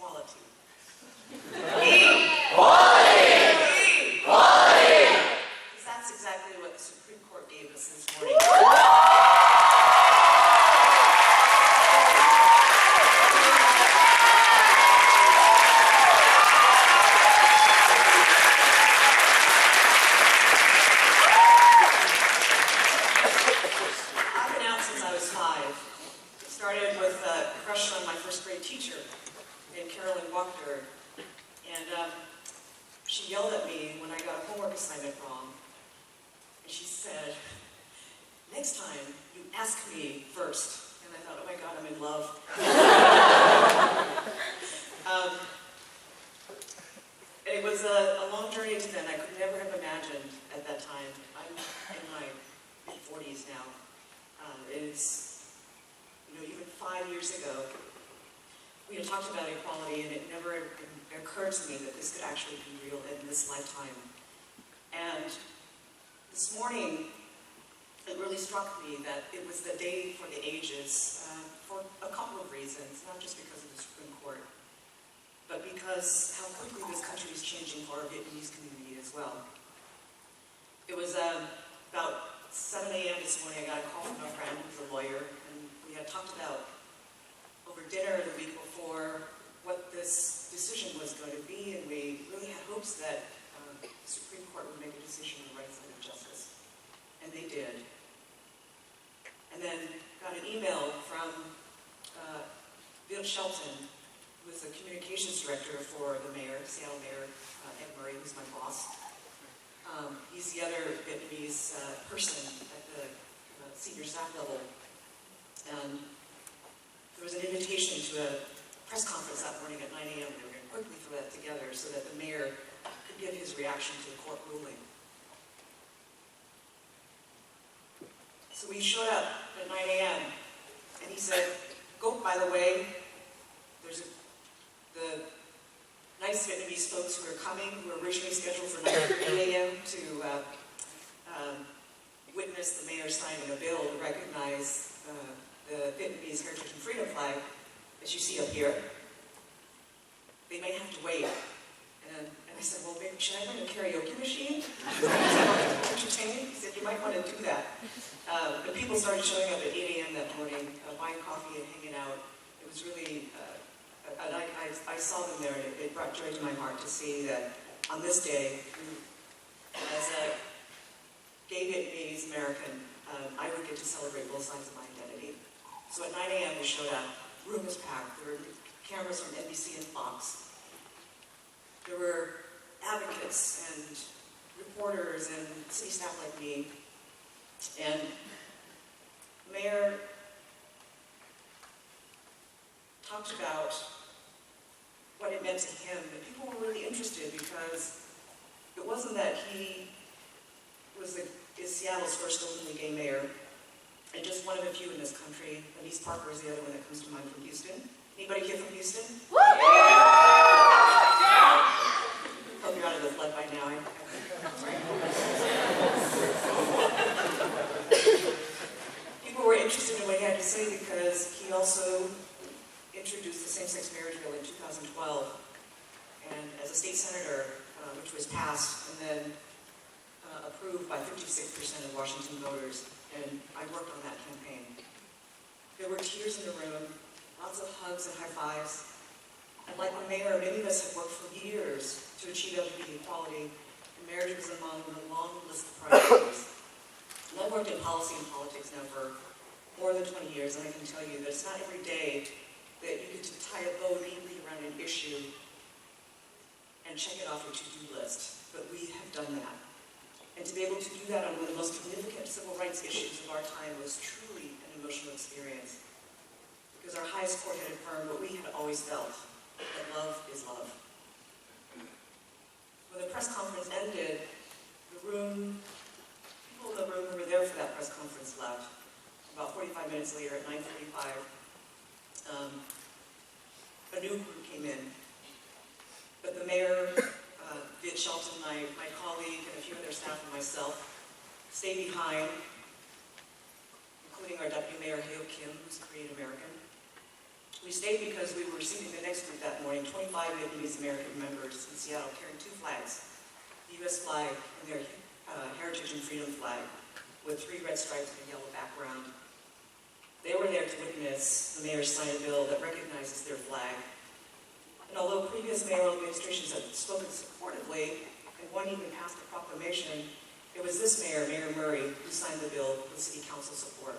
equality. Equality! Because that's exactly what the Supreme Court gave us this morning. I've been out since I was 5. It started with a crush on my first grade teacher named Carolyn Walker. And she yelled at me when I got a homework assignment wrong. And she said, "Next time, you ask me first." And I thought, oh my God, I'm in love. It was a long journey to then. I could never have imagined at that time. I'm in my mid-40s now. It's, even 5 years ago, we had talked about equality, and it never occurred to me that this could actually be real in this lifetime. And this morning, it really struck me that it was the day for the ages for a couple of reasons, not just because of the Supreme Court, but because how quickly this country is changing for our Vietnamese community as well. It was about 7 a.m. this morning. I got a call from a friend who's a lawyer, and we had talked about over dinner the week before what this decision was going to be, and we really had hopes that the Supreme Court would make a decision on the right side of justice. And they did. And then got an email from Bill Shelton, who is the communications director for the mayor, Seattle Mayor Ed Murray, who's my boss. He's the other Vietnamese person at the senior staff level. And there was an invitation to a press conference that morning at 9 a.m. We were going to quickly throw that together so that the mayor could give his reaction to the court ruling. So we showed up at 9 a.m. and he said, "Go, by the way, there's the nice Vietnamese folks who are coming, who were originally scheduled for 9:30 a.m. to witness the mayor signing a bill to recognize the Vietnamese Heritage and Freedom flag, as you see up here. They may have to wait." And I said, "Well, maybe should I bring a karaoke machine?" Entertaining. He said, "You might want to do that." But people started showing up at 8 a.m. that morning, buying coffee and hanging out. It was really, I saw them there, and it brought joy to my heart to see that on this day, as a gay Vietnamese American, I would get to celebrate both sides of my identity. So at 9 a.m. we showed up. Room was packed. There were cameras from NBC and Fox. There were advocates and reporters and city staff like me. And the mayor talked about what it meant to him. And people were really interested because it wasn't that he is Seattle's first openly gay mayor, and just one of a few in this country. Denise Parker is the other one that comes to mind from Houston. Anybody here from Houston? Yeah. Hope you're out of the flood by now. People were interested in what he had to say because he also introduced the same-sex marriage bill in 2012, and as a state senator, which was passed and then approved by 56% of Washington voters, and I worked on that campaign. There were tears in the room, lots of hugs and high fives, and like the mayor, many of us had worked for years to achieve LGBT equality, and marriage was among the long list of priorities. And I've worked in policy and politics now for more than 20 years, and I can tell you that it's not every day that you get to tie a bow neatly around an issue and check it off your to-do list, but we have done that. And to be able to do that on one of the most significant civil rights issues of our time was truly an emotional experience. Because our highest court had affirmed what we had always felt, that love is love. When the press conference ended, people in the room who were there for that press conference left. About 45 minutes later, at 9:45, a new group came in. But the mayor, Vid Shelton, my colleague, and a few other staff and myself stayed behind, including our deputy mayor, Hale Kim, who's Korean American. We stayed because we were receiving the next group that morning, 25 Vietnamese American members in Seattle carrying two flags, the U.S. flag and their Heritage and Freedom flag, with 3 red stripes and a yellow background. They were there to witness the mayor sign a bill that recognizes their flag. And although previous mayoral administrations had spoken supportively, and one even passed a proclamation, it was this mayor, Mayor Murray, who signed the bill with city council support.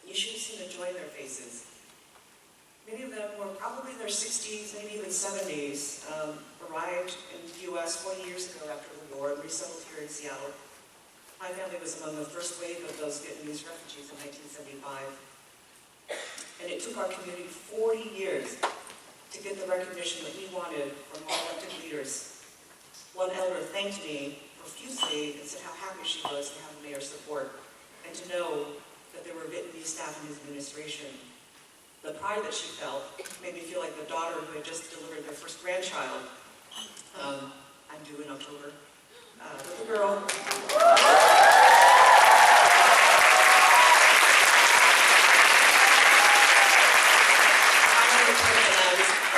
You should have seen the joy in their faces. Many of them were probably in their 60s, maybe even 70s, arrived in the U.S. 20 years ago after the war, and resettled here in Seattle. My family was among the first wave of those Vietnamese refugees in 1975. And it took our community 40 years to get the recognition that we wanted from our elected leaders. One elder thanked me profusely and said how happy she was to have the mayor's support and to know that there were Vietnamese staff in his administration. The pride that she felt made me feel like the daughter who had just delivered their first grandchild. I'm due in October. Little girl. A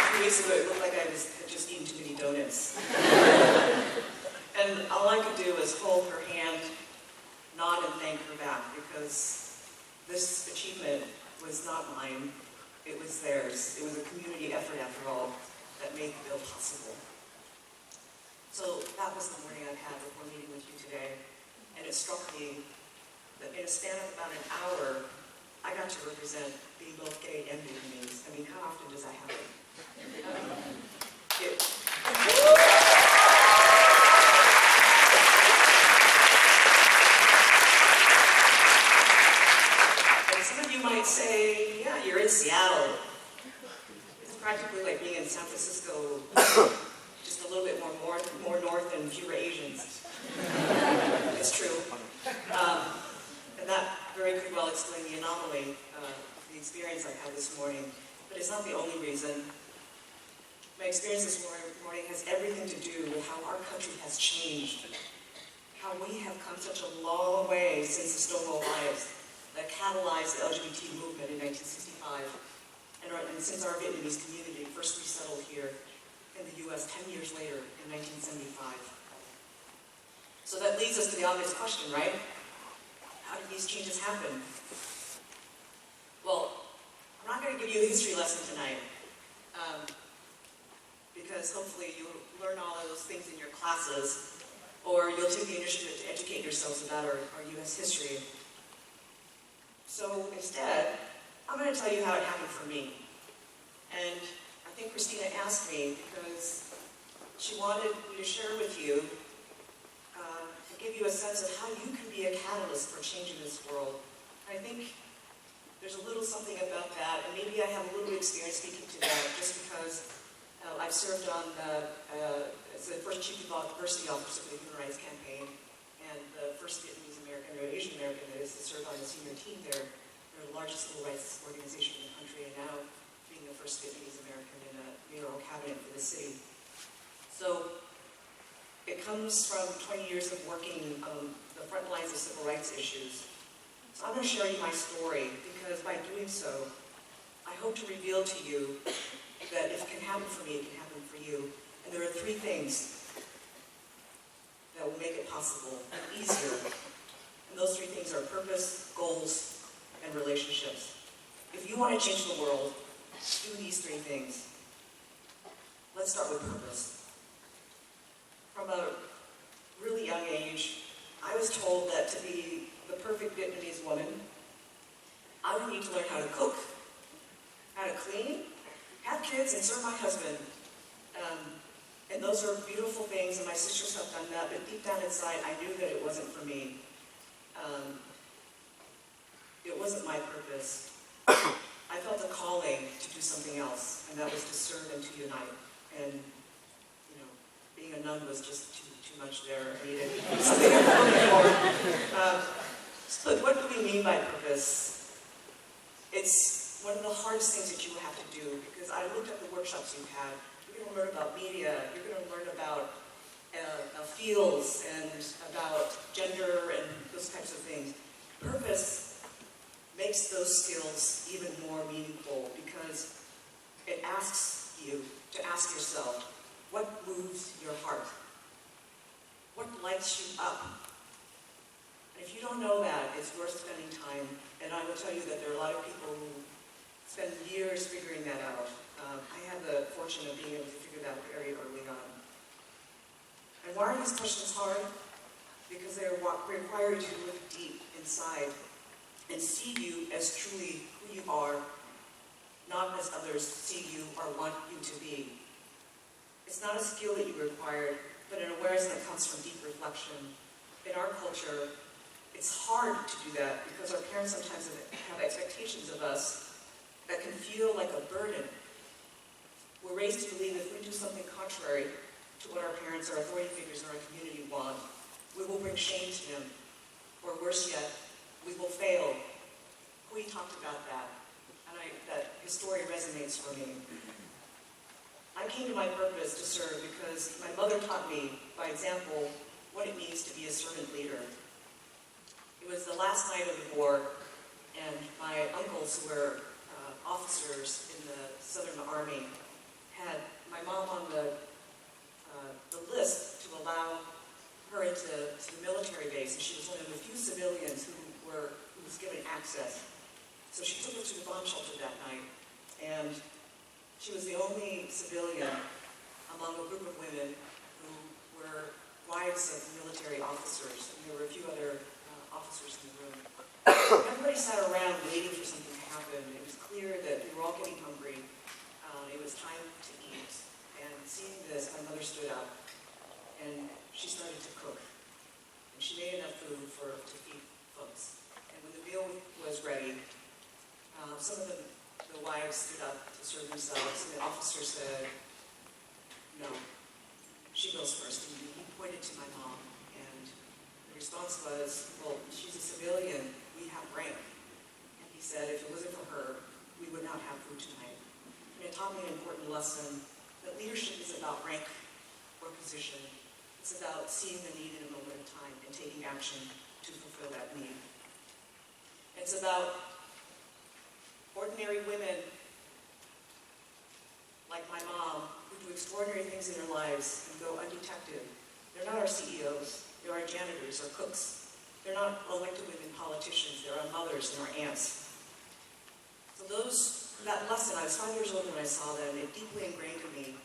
few weeks ago, it looked like I had just eaten too many donuts. And all I could do was hold her hand, nod and thank her back, because this achievement was not mine. It was theirs. It was a community effort, after all, that made the bill possible. So that was the morning I've had before meeting with you today. And it struck me that in a span of about an hour, I got to represent being both gay and Vietnamese. I mean, how often does that happen? Might say, yeah, you're in Seattle. It's practically like being in San Francisco, just a little bit more north and fewer Asians. It's true. And that very could well explain the anomaly, the experience I had this morning. But it's not the only reason. My experience this morning has everything to do with how our country has changed, how we have come such a long way since the Stonewall riots that catalyzed the LGBT movement in 1965, and since our Vietnamese community first resettled here in the U.S. 10 years later in 1975. So that leads us to the obvious question, right? How did these changes happen? Well, I'm not going to give you a history lesson tonight, because hopefully you'll learn all of those things in your classes, or you'll take the initiative to educate yourselves about our U.S. history. So instead, I'm going to tell you how it happened for me. And I think Christina asked me because she wanted me to share with you, to give you a sense of how you can be a catalyst for change in this world. I think there's a little something about that, and maybe I have a little experience speaking to that, just because I've served on as the first Chief Diversity Officer for the Human Rights Campaign, and the first Vietnamese American or Asian American that is to serve on the senior team there. They're the largest civil rights organization in the country, and now being the first Vietnamese American in a mayoral cabinet for the city. So it comes from 20 years of working on the front lines of civil rights issues. So I'm going to share you my story, because by doing so, I hope to reveal to you that if it can happen for me, it can happen for you. And there are 3 things that will make it possible and easier. And those 3 things are purpose, goals, and relationships. If you want to change the world, do these 3 things. Let's start with purpose. From a really young age, I was told that to be the perfect Vietnamese woman, I would need to learn how to cook, how to clean, have kids, and serve my husband. And those are beautiful things, and my sisters have done that, but deep down inside, I knew that it wasn't for me. It wasn't my purpose. I felt a calling to do something else, and that was to serve and to unite. And, you know, being a nun was just too much there. I needed something a little bit more. So what do we mean by purpose? It's one of the hardest things that you will have to do, because I looked at the workshops you had. You're going to learn about media, you're going to learn about fields and about gender and those types of things. Purpose makes those skills even more meaningful, because asks you to ask yourself, what moves your heart? What lights you up? And if you don't know that, it's worth spending time. And I will tell you that there are a lot of people who spend years figuring that out. I had the fortune of being able to figure that out very early on. And why are these questions hard? Because they require you to look deep inside and see you as truly who you are, not as others see you or want you to be. It's not a skill that you require, but an awareness that comes from deep reflection. In our culture, it's hard to do that because our parents sometimes have expectations of us that can feel like a burden. We're raised to believe if we do something contrary to what our parents or authority figures in our community want, we will bring shame to them. Or worse yet, we will fail. We talked about that, and that his story resonates for me. I came to my purpose to serve because my mother taught me, by example, what it means to be a servant leader. It was the last night of the war, and my uncles, who were officers in the Southern Army, had my mom on the list to allow her into the military base, and she was one of the few civilians who was given access. So she took us to the bomb shelter that night, and she was the only civilian among a group of women who were wives of military officers, and there were a few other officers in the room. Everybody sat around waiting for something to happen. It was clear that we were all getting hungry. It was time to eat. And seeing this, my mother stood up, and she started to cook. And she made enough food to feed folks. And when the meal was ready, some of the wives stood up to serve themselves, and the officer said, "No, she goes first." And he pointed to my mom, and the response was, "Well, she's a civilian, we have rank." And he said, if it wasn't for her, we would not have food tonight. And it taught me an important lesson, that leadership is about rank or position. It's about seeing the need in a moment of time and taking action to fulfill that need. It's about ordinary women like my mom who do extraordinary things in their lives and go undetected. They're not our CEOs, they're our janitors or cooks. They're not elected women politicians, they're our mothers and our aunts. So that lesson, I was 5 years old when I saw them, it deeply ingrained in me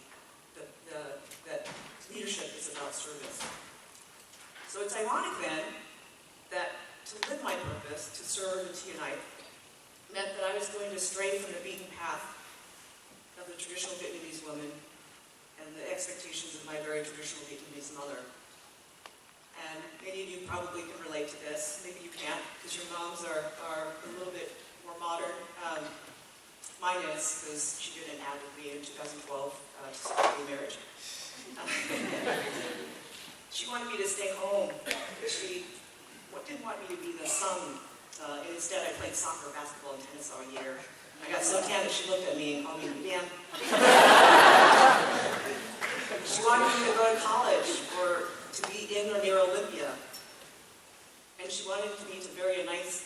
that leadership is about service. So it's ironic then that to live my purpose, to serve and to unite, meant that I was going to stray from the beaten path of the traditional Vietnamese woman and the expectations of my very traditional Vietnamese mother. And many of you probably can relate to this. Maybe you can't, because your moms are a little bit more modern. Mine is, because she did an ad with me in 2012 to support gay marriage. She wanted me to stay home. She didn't want me to be the son. And instead, I played soccer, basketball, and tennis all year. I got so tan that she looked at me and called me ma'am. She wanted me to go to college or to be in or near Olympia. And she wanted me to marry a nice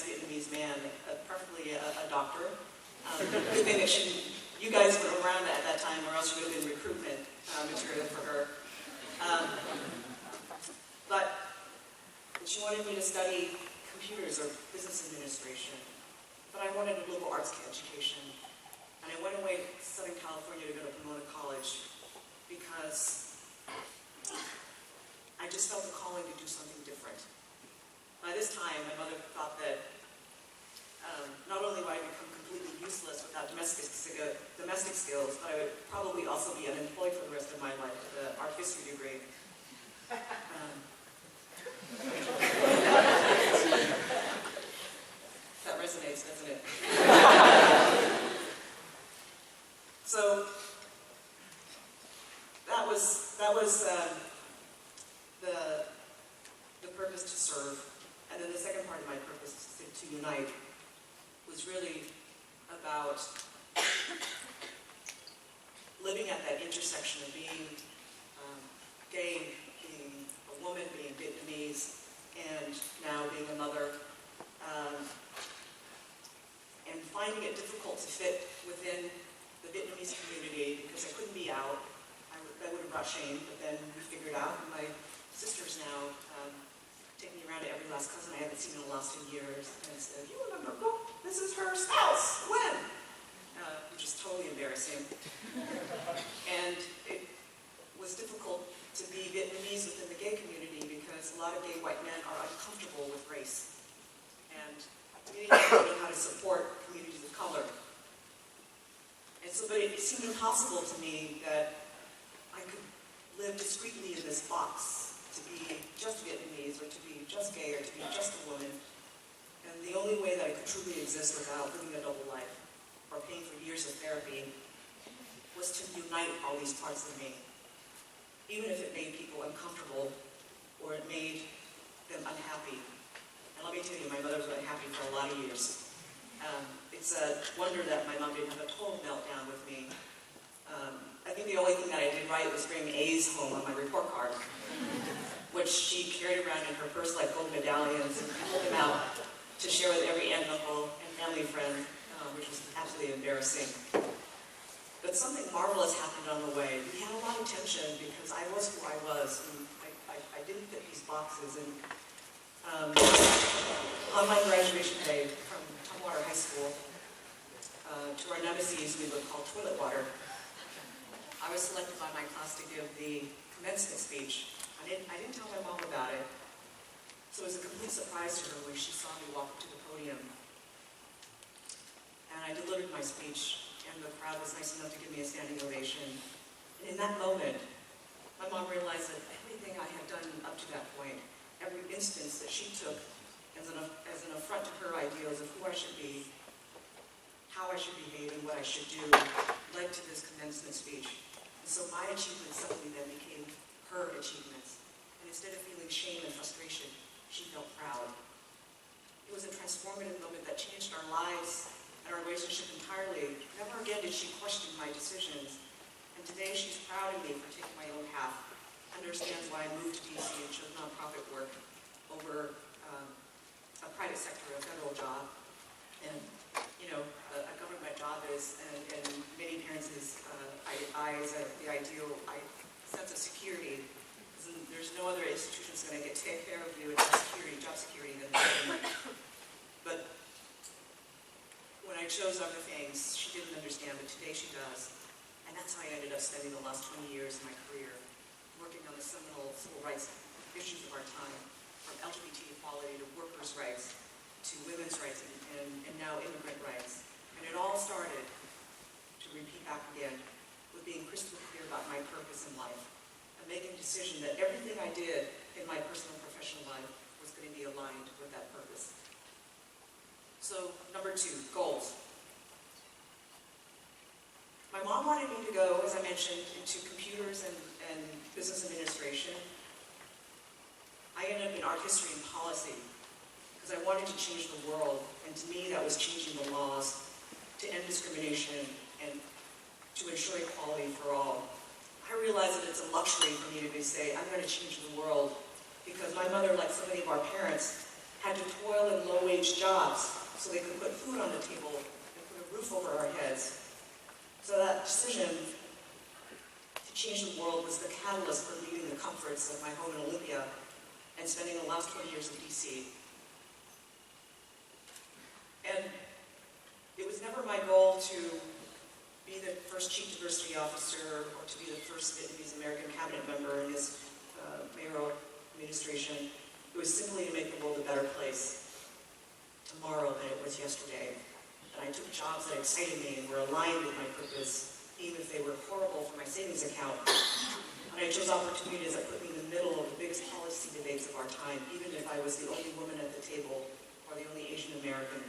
Vietnamese man, preferably a doctor. Good thing that you guys were around at that time, or else you would have been recruitment material for her. But she wanted me to study computers or business administration. But I wanted a liberal arts education. And I went away to Southern California to go to Pomona College because I just felt the calling to do something different. By this time, my mother thought that not only would I become completely useless without domestic skills, but I would probably also be unemployed for the rest of my life with an art history degree. That resonates, doesn't it? So that was the purpose to serve, and then the second part of my purpose to unite was really about living at that intersection of being gay, being a woman, being Vietnamese, and now being a mother, and finding it difficult to fit within the Vietnamese brought shame, but then we figured out, and my sister's now taking me around to every last cousin I haven't seen in the last 2 years, and said, "You remember, oh, this is her spouse, when?" Which is totally embarrassing. And it was difficult to be Vietnamese within the gay community because a lot of gay white men are uncomfortable with race. And we didn't know how to support communities of color. And so, but it seemed impossible to me that I could live discreetly in this box, to be just Vietnamese, or to be just gay, or to be just a woman. And the only way that I could truly exist without living a double life, or paying for years of therapy, was to unite all these parts of me. Even if it made people uncomfortable, or it made them unhappy. And let me tell you, my mother was unhappy for a lot of years. It's a wonder that my mom didn't have a total meltdown with me. I think the only thing that I did right was bring A's home on my report card, which she carried around in her purse like gold medallions and pulled them out to share with every aunt, uncle, and family friend, which was absolutely embarrassing. But something marvelous happened on the way. We had a lot of tension because I was who I was, and I didn't fit these boxes. And on my graduation day from Pomona High School to our nemesis we would call toilet water, I was selected by my class to give the commencement speech. I didn't tell my mom about it, so it was a complete surprise to her when she saw me walk up to the podium. And I delivered my speech, and the crowd was nice enough to give me a standing ovation. And in that moment, my mom realized that everything I had done up to that point, every instance that she took as an affront to her ideals of who I should be, how I should behave, and what I should do, led to this commencement speech. And so my achievements suddenly then became her achievements. And instead of feeling shame and frustration, she felt proud. It was a transformative moment that changed our lives and our relationship entirely. Never again did she question my decisions. And today she's proud of me for taking my own path, understands why I moved to DC and chose nonprofit work over a private sector, a federal job. And, you know, a government job is, and many parents' eyes, the ideal sense of security. There's no other institution that's going to take care of you and job security than the government. But when I chose other things, she didn't understand, but today she does. And that's how I ended up spending the last 20 years of my career working on the seminal civil rights issues of our time, from LGBT equality to workers' rights, to women's rights, and now immigrant rights. And it all started, to repeat back again, with being crystal clear about my purpose in life, and making a decision that everything I did in my personal and professional life was going to be aligned with that purpose. So, number 2, goals. My mom wanted me to go, as I mentioned, into computers and business administration. I ended up in art history and policy because I wanted to change the world, and to me that was changing the laws to end discrimination and to ensure equality for all. I realized that it's a luxury for me to say, I'm going to change the world, because my mother, like so many of our parents, had to toil in low-wage jobs so they could put food on the table and put a roof over our heads. So that decision to change the world was the catalyst for leaving the comforts of my home in Olympia and spending the last 20 years in DC. And it was never my goal to be the first chief diversity officer or to be the first Vietnamese American cabinet member in his mayoral administration. It was simply to make the world a better place tomorrow than it was yesterday. And I took jobs that excited me and were aligned with my purpose, even if they were horrible for my savings account. And I chose opportunities that put me in the middle of the biggest policy debates of our time, even if I was the only woman at the table or the only Asian American.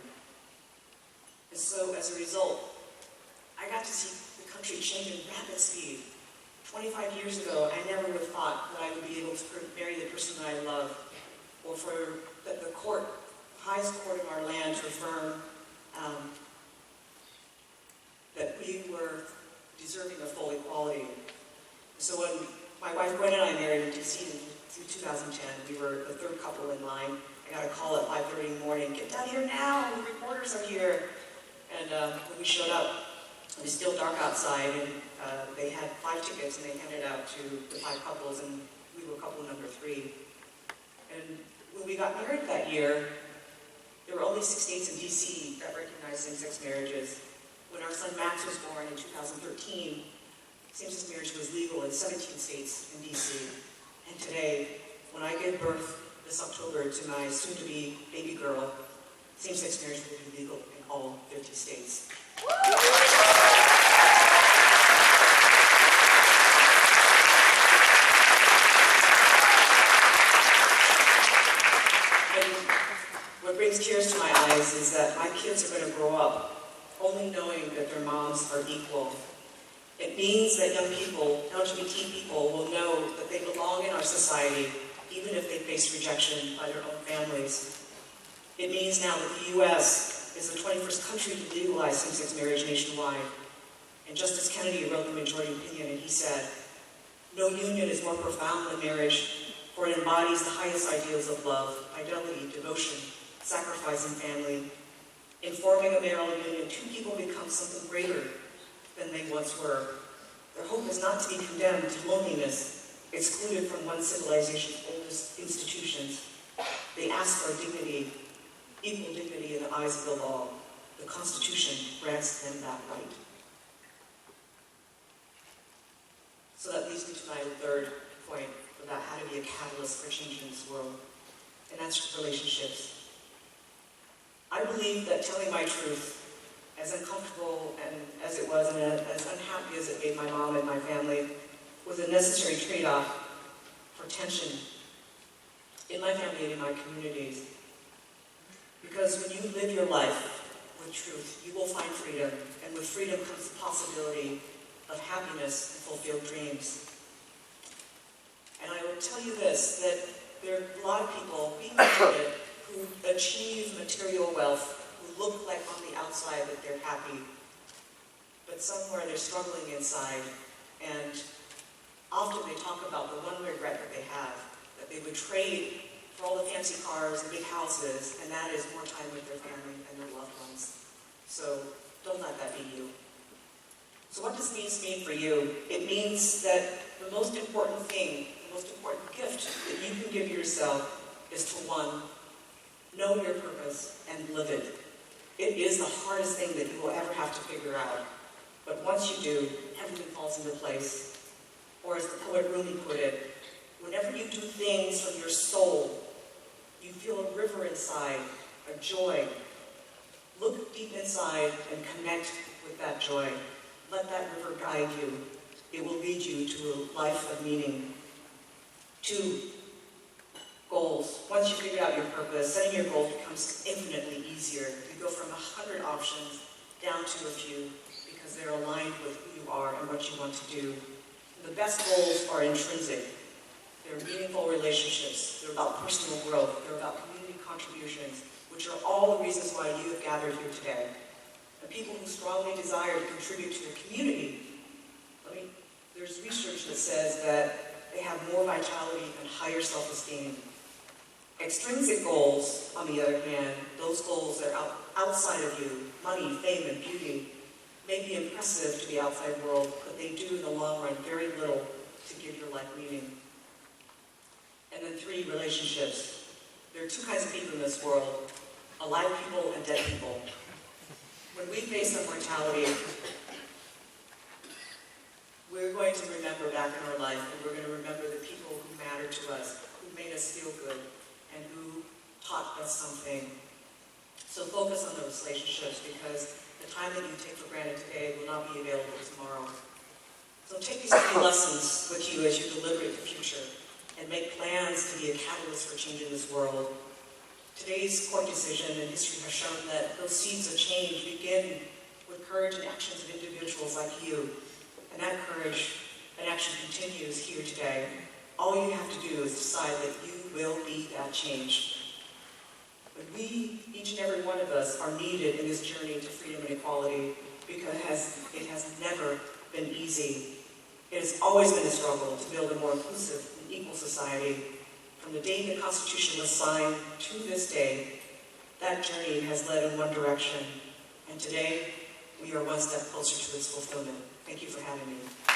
And so, as a result, I got to see the country change in rapid speed. 25 years ago, I never would have thought that I would be able to marry the person that I love, or for the highest court in our land to affirm that we were deserving of full equality. So when my wife Gwen and I married in DC in 2010, we were the third couple in line. I got a call at 5:30 in the morning, get down here now, the reporters are here. And when we showed up, It was still dark outside, and they had 5 tickets, and they handed out to the 5 couples, and we were couple number 3. And when we got married that year, there were only 6 states in DC that recognized same-sex marriages. When our son Max was born in 2013, same-sex marriage was legal in 17 states in DC. And today, when I give birth this October to my soon-to-be baby girl, same-sex marriage will be legal in all 50 states. What brings tears to my eyes is that my kids are going to grow up only knowing that their moms are equal. It means that young people, LGBT people, will know that they belong in our society, even if they face rejection by their own families. It means now that the U.S. is the 21st country to legalize same-sex marriage nationwide. And Justice Kennedy wrote the majority opinion, and he said, "No union is more profound than marriage, for it embodies the highest ideals of love, fidelity, devotion, sacrifice, and family. In forming a marital union, 2 people become something greater than they once were. Their hope is not to be condemned to loneliness, excluded from one civilization's oldest institutions. They ask for dignity, equal dignity in the eyes of the law. The Constitution grants them that right." So that leads me to my 3rd point about how to be a catalyst for change in this world, and that's relationships. I believe that telling my truth, as uncomfortable and as it was, and as unhappy as it made my mom and my family, was a necessary trade-off for tension in my family and in my communities. Because when you live your life with truth, you will find freedom, and with freedom comes the possibility of happiness and fulfilled dreams. And I will tell you this, that there are a lot of people being treated who achieve material wealth, who look like on the outside that they're happy, but somewhere they're struggling inside. And often they talk about the one regret that they have, that they would trade for all the fancy cars and big houses, and that is more time with their family and their loved ones. So don't let that be you. So what does this mean for you? It means that the most important thing, the most important gift that you can give yourself is to, 1, know your purpose and live it. It is the hardest thing that you will ever have to figure out. But once you do, everything falls into place. Or as the poet Rumi put it, whenever you do things from your soul, you feel a river inside, a joy. Look deep inside and connect with that joy. Let that river guide you. It will lead you to a life of meaning. 2, goals. Once you figure out your purpose, setting your goals becomes infinitely easier. You go from 100 options down to a few because they're aligned with who you are and what you want to do. The best goals are intrinsic. They're meaningful relationships. They're about personal growth. They're about community contributions, which are all the reasons why you have gathered here today. The people who strongly desire to contribute to your community. There's research that says that they have more vitality and higher self-esteem. Extrinsic goals, on the other hand, those goals that are outside of you, money, fame, and beauty, may be impressive to the outside world, but they do in the long run very little to give your life meaning. And then 3, relationships. There are 2 kinds of people in this world, alive people and dead people. When we face our mortality, we're going to remember back in our life, and we're going to remember the people who mattered to us, who made us feel good, and who taught us something. So focus on those relationships, because the time that you take for granted today will not be available tomorrow. So take these 3 lessons with you as you deliberate the future, and make plans to be a catalyst for change in this world. Today's court decision and history has shown that those seeds of change begin with courage and actions of individuals like you. And that courage and action continues here today. All you have to do is decide that you will be that change. But we, each and every one of us, are needed in this journey to freedom and equality, because it has never been easy. It has always been a struggle to build a more inclusive and equal society. From the day the Constitution was signed to this day, that journey has led in one direction. And today, we are one step closer to its fulfillment. Thank you for having me.